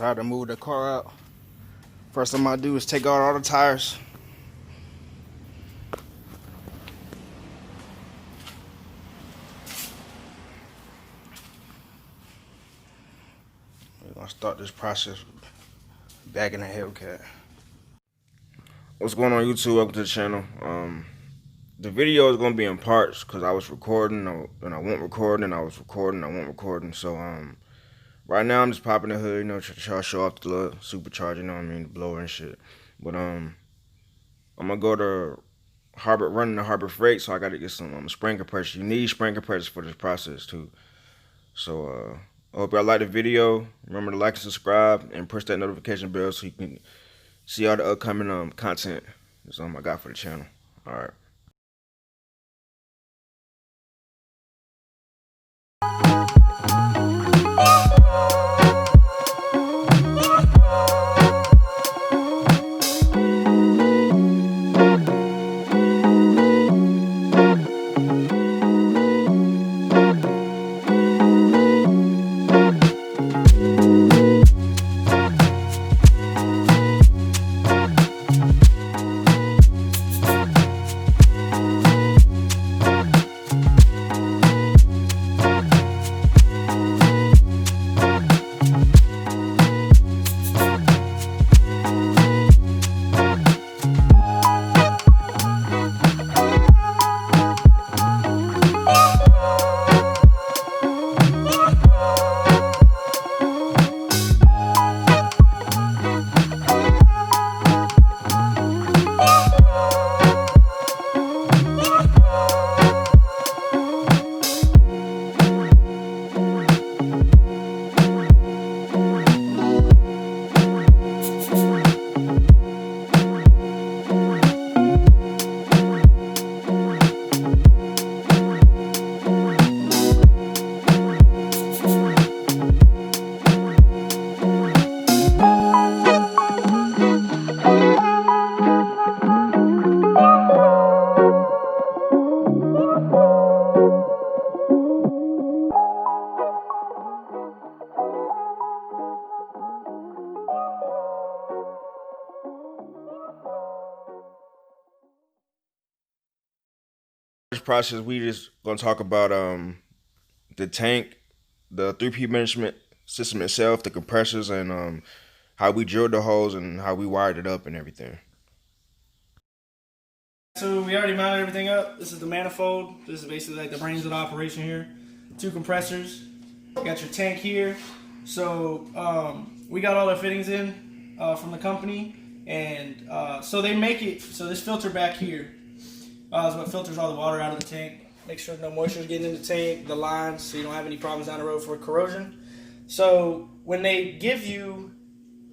Tried to move the car out. First thing I do is take out all the tires. We're gonna start this process back in the HELLCAT. What's going on, YouTube? Welcome to the channel. The video is gonna be in parts because I was recording and I won't record, and I was recording, I won't recording. So right now I'm just popping the hood, you know, try to show off the little supercharger, you know what I mean, the blower and shit. But I'm gonna go to running the Harbor Freight, so I gotta get some spring compressors. You need spring compressors for this process too. So I hope y'all like the video. Remember to like and subscribe and push that notification bell so you can see all the upcoming content that's I got for the channel. All right. Process, we just gonna talk about the tank, the 3P management system itself, the compressors, and how we drilled the holes and how we wired it up and everything. So we already mounted everything up. This is the manifold. This is basically like the brains of the operation here. 2 compressors. You got your tank here. So we got all the fittings in from the company, and so they make it so this filter back here is what filters all the water out of the tank. Make sure no moisture is getting in the tank, the lines, so you don't have any problems down the road for corrosion. So when they give you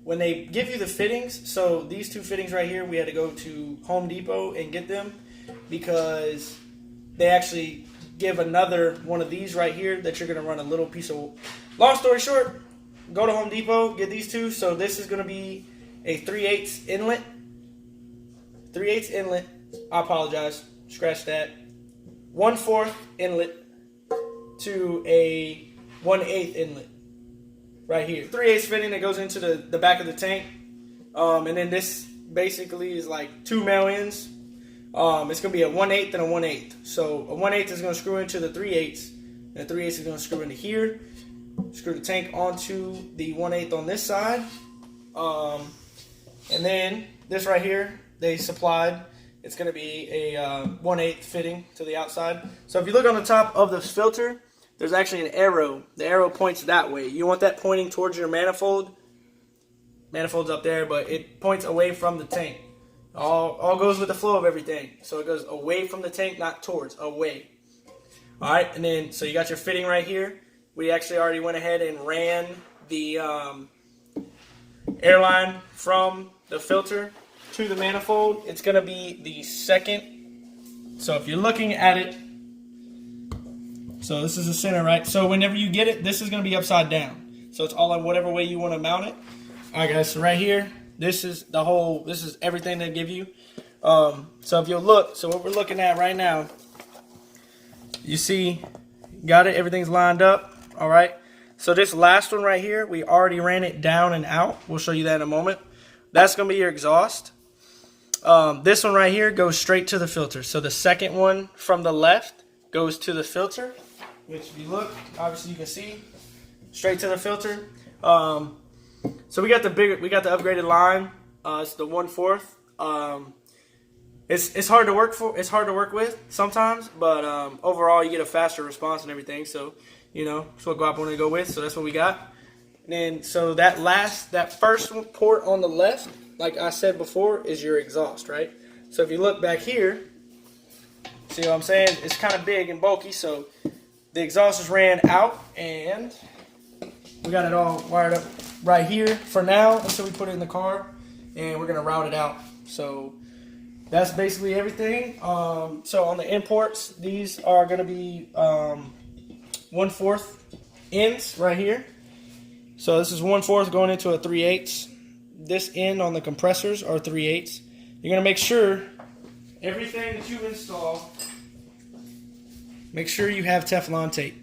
the fittings, so these 2 fittings right here, we had to go to Home Depot and get them because they actually give another one of these right here that you're going to run a little piece of. Long story short, go to Home Depot, get these 2. So this is going to be a 3/8 inlet. 3/8 inlet. I apologize. Scratch that. 1/4 inlet to a 1/8 inlet. Right here. 3/8 fitting that goes into the back of the tank. And then this basically is like 2 male ends. It's going to be a 1/8 and a 1/8. So a 1/8 is going to screw into the 3/8. And the 3/8 is going to screw into here. Screw the tank onto the 1/8 on this side. And then this right here, they supplied. It's going to be a 1/8 fitting to the outside. So if you look on the top of this filter, there's actually an arrow. The arrow points that way. You want that pointing towards your manifold. Manifold's up there, but it points away from the tank. All goes with the flow of everything. So it goes away from the tank, not towards, away. All right, and then so you got your fitting right here. We actually already went ahead and ran the airline from the filter to the manifold. It's going to be the second. So if you're looking at it, so this is the center, right? So whenever you get it, this is going to be upside down. So it's all on whatever way you want to mount it. All right, guys. So right here, this is everything they give you. So if you'll look, so what we're looking at right now, you see, got it. Everything's lined up. All right. So this last one right here, we already ran it down and out. We'll show you that in a moment. That's going to be your exhaust. This one right here goes straight to the filter. So the second one from the left goes to the filter, which if you look, obviously you can see, straight to the filter. So we got the upgraded line. It's the 1/4. It's hard to work for. It's hard to work with sometimes, but overall you get a faster response and everything. So that's what Guap wanted to go with. So that's what we got. And then so that first port on the left, like I said before, is your exhaust, right? So if you look back here, see what I'm saying? It's kind of big and bulky. So the exhaust just ran out, and we got it all wired up right here for now until we put it in the car, and we're gonna route it out. So that's basically everything. So on the imports, these are gonna be 1/4 ends right here. So this is 1/4 going into a 3/8. This end on the compressors are 3/8. You're gonna make sure everything that you install, make sure you have Teflon tape.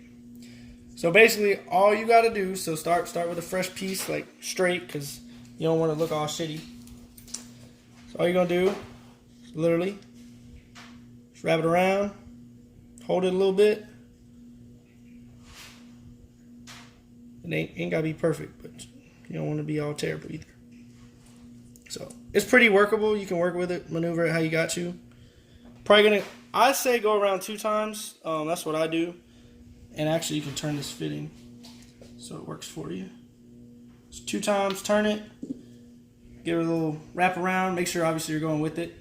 So basically, all you gotta do, so start with a fresh piece, like straight, because you don't want to look all shitty. So all you're gonna do, is literally, just wrap it around, hold it a little bit. It ain't gotta be perfect, but you don't want to be all terrible either. So it's pretty workable. You can work with it, maneuver it how you got to. Probably I'd say go around 2 times. That's what I do. And actually, you can turn this fitting so it works for you. So 2 times, turn it, give it a little wrap around. Make sure, obviously, you're going with it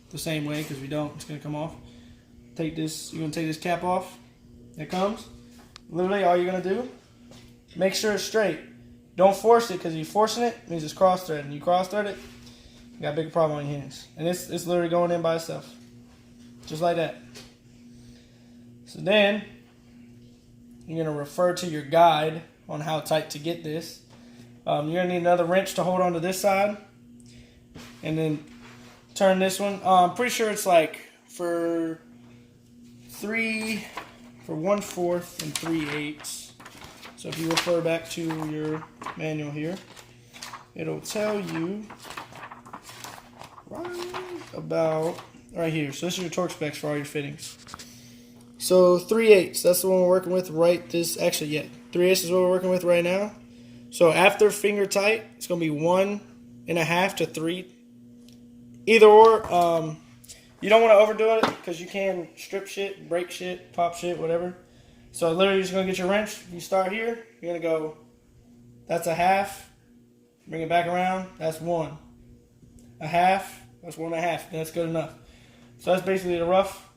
the same way, because if you don't, it's going to come off. You're going to take this cap off. It comes. Literally, all you're going to do, make sure it's straight. Don't force it, because if you're forcing it, it means it's cross-threaded. And you cross-thread it, you got a bigger problem on your hands. And it's literally going in by itself. Just like that. So then, you're going to refer to your guide on how tight to get this. You're going to need another wrench to hold onto this side. And then turn this one. I'm pretty sure it's like for 1/4 and 3/8. So if you refer back to your manual here, it'll tell you right about right here. So this is your torque specs for all your fittings. So 3/8, that's the one we're working with right this, actually, yeah, 3/8 is what we're working with right now. So after finger tight, it's going to be 1.5 to 3. Either or, you don't want to overdo it because you can strip shit, break shit, pop shit, whatever. So literally, you're just going to get your wrench. You start here, you're going to go, that's 1/2. Bring it back around, that's 1. 1/2, that's 1.5. That's good enough. So that's basically the rough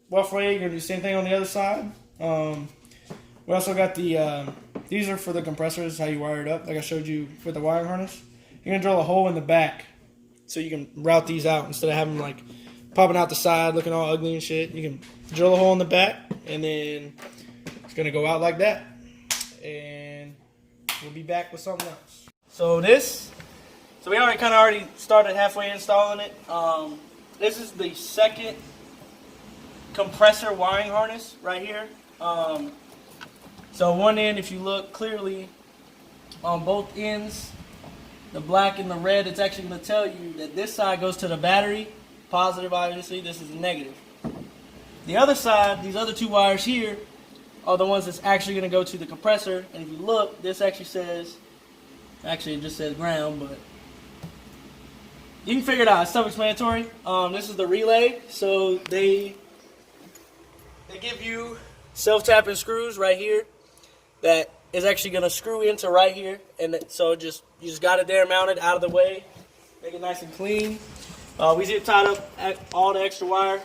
way. You're going to do the same thing on the other side. We also got these are for the compressors, how you wire it up, like I showed you with the wiring harness. You're going to drill a hole in the back so you can route these out instead of having them like popping out the side, looking all ugly and shit. You can drill a hole in the back, and then it's going to go out like that. And we'll be back with something else. So we already started halfway installing it. This is the second compressor wiring harness right here. So one end, if you look clearly on both ends, the black and the red, it's actually going to tell you that this side goes to the battery, positive obviously, this is the negative. The other side, these other 2 wires here, are the ones that's actually going to go to the compressor. And if you look, this actually says, it just says ground, but you can figure it out. It's self-explanatory. This is the relay. So they give you self-tapping screws right here that is actually going to screw into right here. And so you just got it there mounted out of the way. Make it nice and clean. We zip tied up all the extra wire.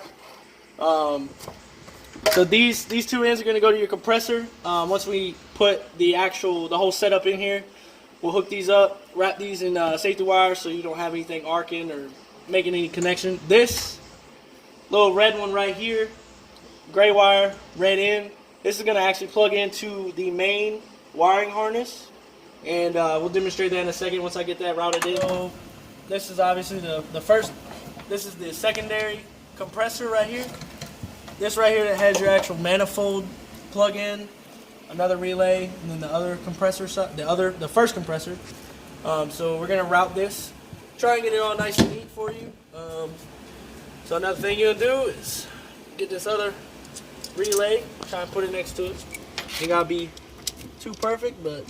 So these 2 ends are going to go to your compressor. Once we put the whole setup in here, we'll hook these up, wrap these in safety wire so you don't have anything arcing or making any connection. This little red one right here, gray wire, red end, this is going to actually plug into the main wiring harness. And we'll demonstrate that in a second once I get that routed in. So this is obviously this is the secondary compressor right here. This right here that has your actual manifold plug-in. another relay, and then the other compressor, the first compressor. So we're gonna route this, try and get it all nice and neat for you. So another thing you'll do is get this other relay, try and put it next to it. Ain't gotta be too perfect, but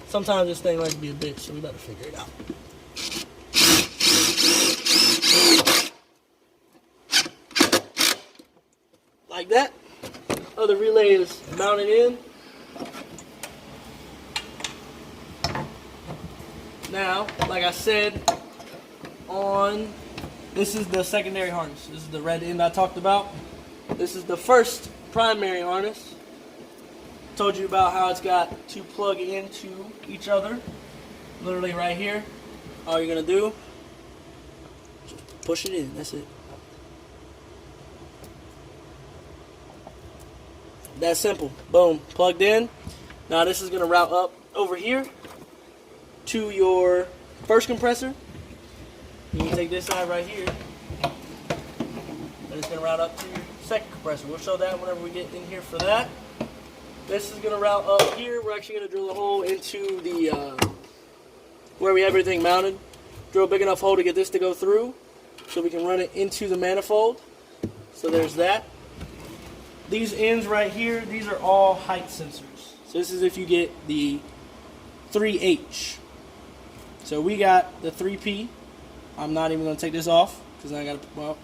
sometimes this thing likes to be a bitch, so we better figure it out. Like that. Other relay is mounted in. Now, like I said, this is the secondary harness. This is the red end I talked about. This is the first primary harness. Told you about how it's got to plug into each other. Literally right here. All you're gonna do, just push it in, that's it. That's simple. Boom, plugged in. Now this is gonna route up over here to your first compressor. You can take this side right here, and it's gonna route up to your second compressor. We'll show that whenever we get in here for that. This is gonna route up here. We're actually gonna drill a hole into the where we have everything mounted. Drill a big enough hole to get this to go through, so we can run it into the manifold. So there's that. These ends right here, these are all height sensors. So this is if you get the 3H. So we got the 3P. I'm not even going to take this off because I got to, well,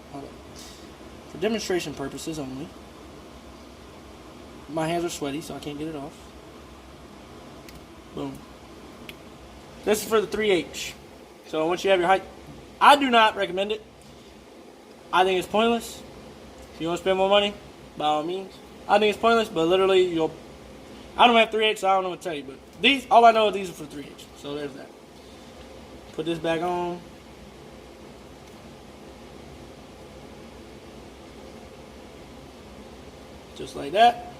for demonstration purposes only. My hands are sweaty, so I can't get it off. Boom. This is for the 3H. So once you have your height, I do not recommend it. I think it's pointless. If you want to spend more money, by all means. I think it's pointless, but literally I don't have 3H, so I don't know what to tell you. But these, all I know is these are for 3H. So there's that. Put this back on. Just like that.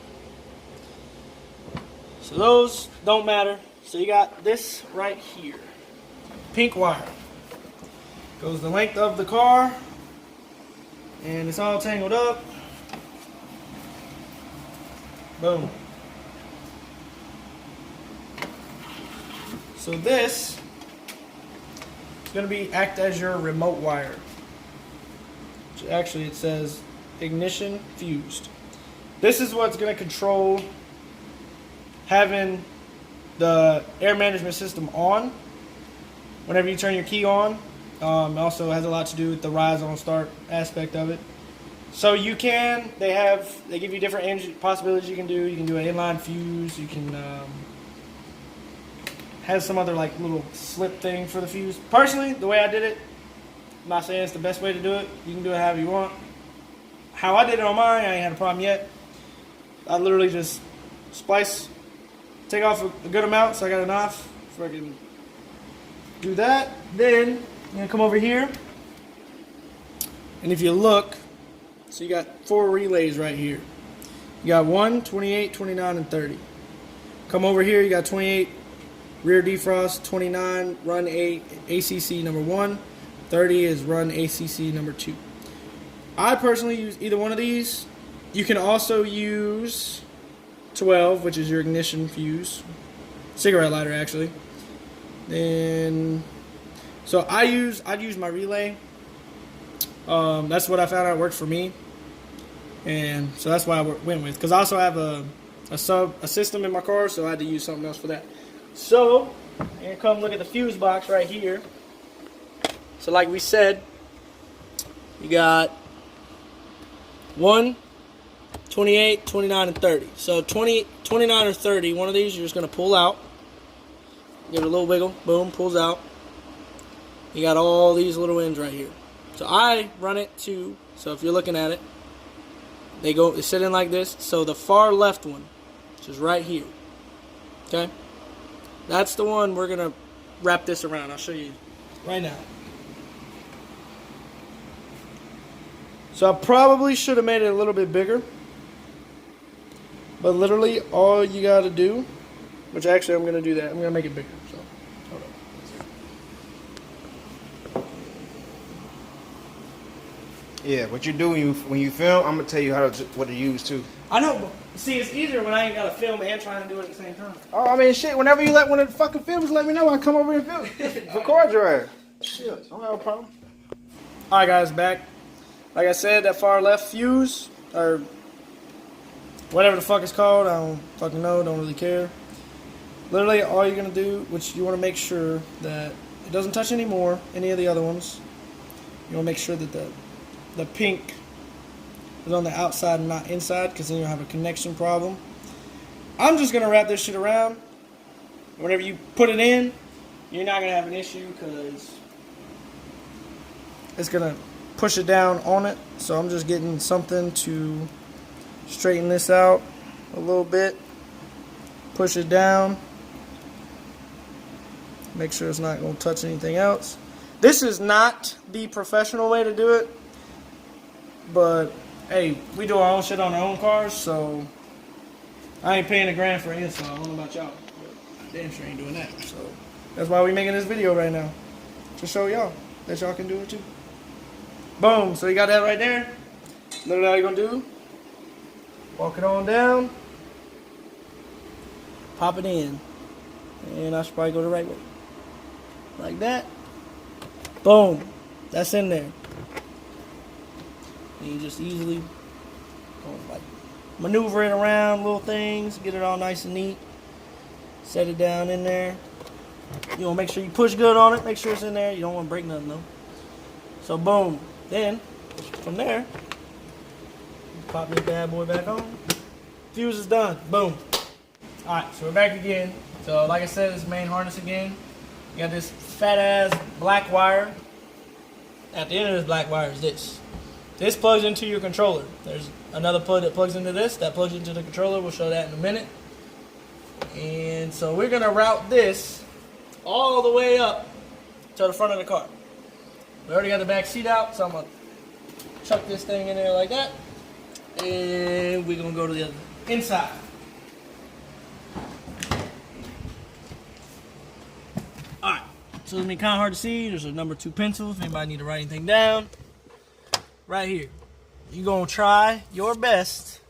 So those don't matter. So you got this right here. Pink wire. Goes the length of the car. And it's all tangled up. Boom. So this is going to act as your remote wire. Which actually it says ignition fused. This is what's going to control having the air management system on whenever you turn your key on. It also has a lot to do with the rise on start aspect of it. So you can, they give you different engine possibilities you can do. You can do an inline fuse. You can have some other like little slip thing for the fuse. Personally, the way I did it, I'm not saying it's the best way to do it. You can do it however you want. How I did it on mine, I ain't had a problem yet. I literally just splice, take off a good amount so I got enough so I can do that. Then I'm gonna come over here, and if you look, so you got 4 relays right here. You got 1, 28, 29, and 30. Come over here, you got 28 rear defrost, 29 run ACC number 1, 30 is run ACC number 2. I personally use either one of these. You can also use 12, which is your ignition fuse, cigarette lighter actually. Then, so I'd use my relay. That's what I found out worked for me, and so that's why I went with. Because I also have a system in my car, so I had to use something else for that. So, here come look at the fuse box right here. So like we said, you got 1, 28, 29, and 30. So 20, 29 or 30, one of these you're just going to pull out. Give it a little wiggle. Boom, pulls out. You got all these little ends right here. So I run it to, so if you're looking at it, they sit in like this. So the far left one, which is right here, okay? That's the one we're going to wrap this around. I'll show you right now. So I probably should have made it a little bit bigger. But literally all you got to do, which actually I'm going to do that. I'm going to make it bigger. So hold on. Yeah, what you do when you film, I'm gonna tell you what to use too. I know, See, it's easier when I ain't got to film and trying to do it at the same time. Oh, I mean, shit. Whenever you when it fucking films, let me know. I come over and film. Record your ass. Shit, don't have a problem. All right, guys, back. Like I said, that far left fuse or whatever the fuck it's called, I don't fucking know. Don't really care. Literally, all you're gonna do, which you want to make sure that it doesn't touch any of the other ones. You want to make sure that the pink is on the outside and not inside, because then you'll have a connection problem. I'm just gonna wrap this shit around. Whenever you put it in, you're not gonna have an issue because it's gonna push it down on it. So I'm just getting something to straighten this out a little bit. Push it down. Make sure it's not gonna touch anything else. This is not the professional way to do it, but hey, we do our own shit on our own cars, so I ain't paying $1,000 for an install. I don't know about y'all, but damn sure ain't doing that. So that's why we making this video right now, to show y'all that y'all can do it too. Boom, so you got that right there. Literally all you're gonna do, walk it on down, pop it in, and I should probably go the right way. Like that. Boom, that's in there. And you just easily like maneuver it around, little things, get it all nice and neat. Set it down in there. You want to make sure you push good on it, make sure it's in there. You don't want to break nothing though. So boom, then from there, pop this bad boy back on. Fuse is done, boom. Alright, so we're back again. So like I said, this main harness again. You got this fat ass black wire. At the end of this black wire is this. This plugs into your controller. There's another plug that plugs into this, that plugs into the controller. We'll show that in a minute. And so we're gonna route this all the way up to the front of the car. We already got the back seat out, so I'm gonna chuck this thing in there like that. And we're gonna go to the other inside. Alright, so it's kind of hard to see. There's a number 2 pencil if anybody need to write anything down. Right here. You're going to try your best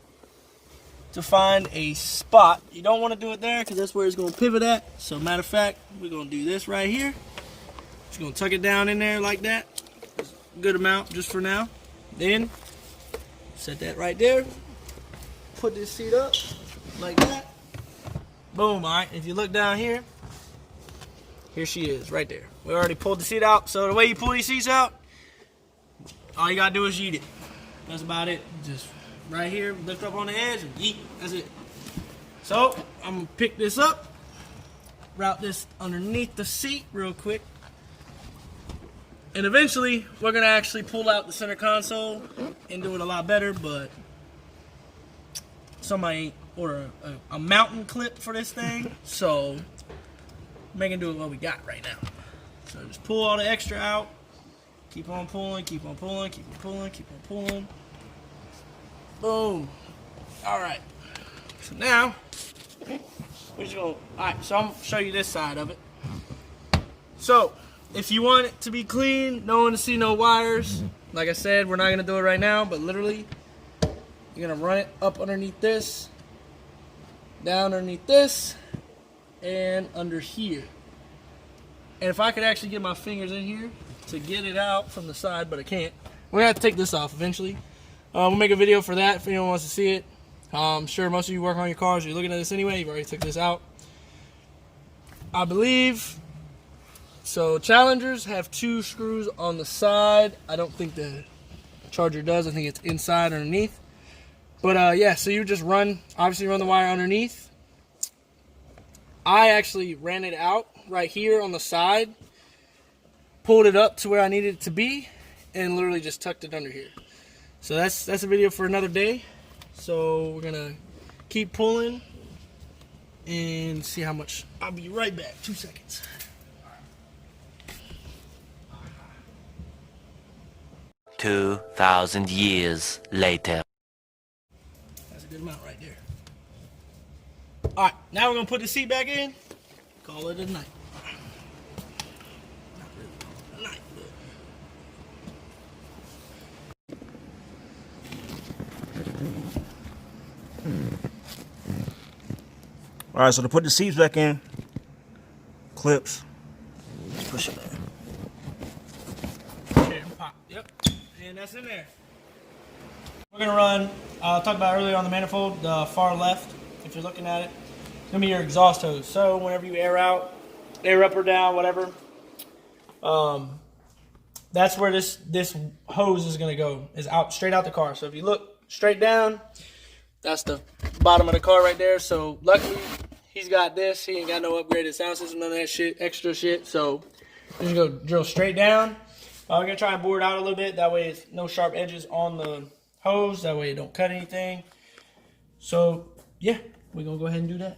to find a spot. You don't want to do it there because that's where it's going to pivot at. So matter of fact, we're going to do this right here. Just going to tuck it down in there like that. Good amount just for now. Then set that right there. Put this seat up like that. Boom. Alright, if you look down here, here she is, right there. We already pulled the seat out. So the way you pull these seats out, all you gotta do is yeet it. That's about it. Just right here, lift up on the edge and yeet. That's it. So I'm gonna pick this up, route this underneath the seat real quick, and eventually we're gonna actually pull out the center console and do it a lot better. But somebody ain't ordered a mountain clip for this thing, so making do with what we got right now. So just pull all the extra out. Keep on pulling, keep on pulling, keep on pulling, keep on pulling. Boom. Alright. So now, we're just going to... Alright, so I'm going to show you this side of it. So, if you want it to be clean, no one to see no wires, like I said, we're not going to do it right now, but literally, you're going to run it up underneath this, down underneath this, and under here. And if I could actually get my fingers in here to get it out from the side, but I can't. We're gonna have to take this off eventually. We'll make a video for that if anyone wants to see it. I'm sure most of you work on your cars, you're looking at this anyway. You've already took this out, I believe. So Challengers have 2 screws on the side. I don't think the Charger does. I think it's inside underneath. But yeah, so you just obviously run the wire underneath. I actually ran it out right here on the side, pulled it up to where I needed it to be, and literally just tucked it under here. So that's a video for another day. So we're gonna keep pulling and see how much. I'll be right back. 2 seconds. 2,000 years later. That's a good amount right there. Alright, now we're gonna put the seat back in. Call it a night. Not really call it a night, but All right, so to put the seats back in, clips, just push it in. Here, pop. Yep. And that's in there. We're gonna run, talked about earlier on the manifold, the far left, if you're looking at it, it's gonna be your exhaust hose. So whenever you air out, air up or down, whatever, that's where this hose is gonna go, is out, straight out the car. So if you look straight down, that's the bottom of the car right there. So luckily, he's got this. He ain't got no upgraded sound system, none of that shit, extra shit. So we're gonna go drill straight down. We're gonna try and bore it out a little bit. That way it's no sharp edges on the hose. That way it don't cut anything. So yeah, we're gonna go ahead and do that.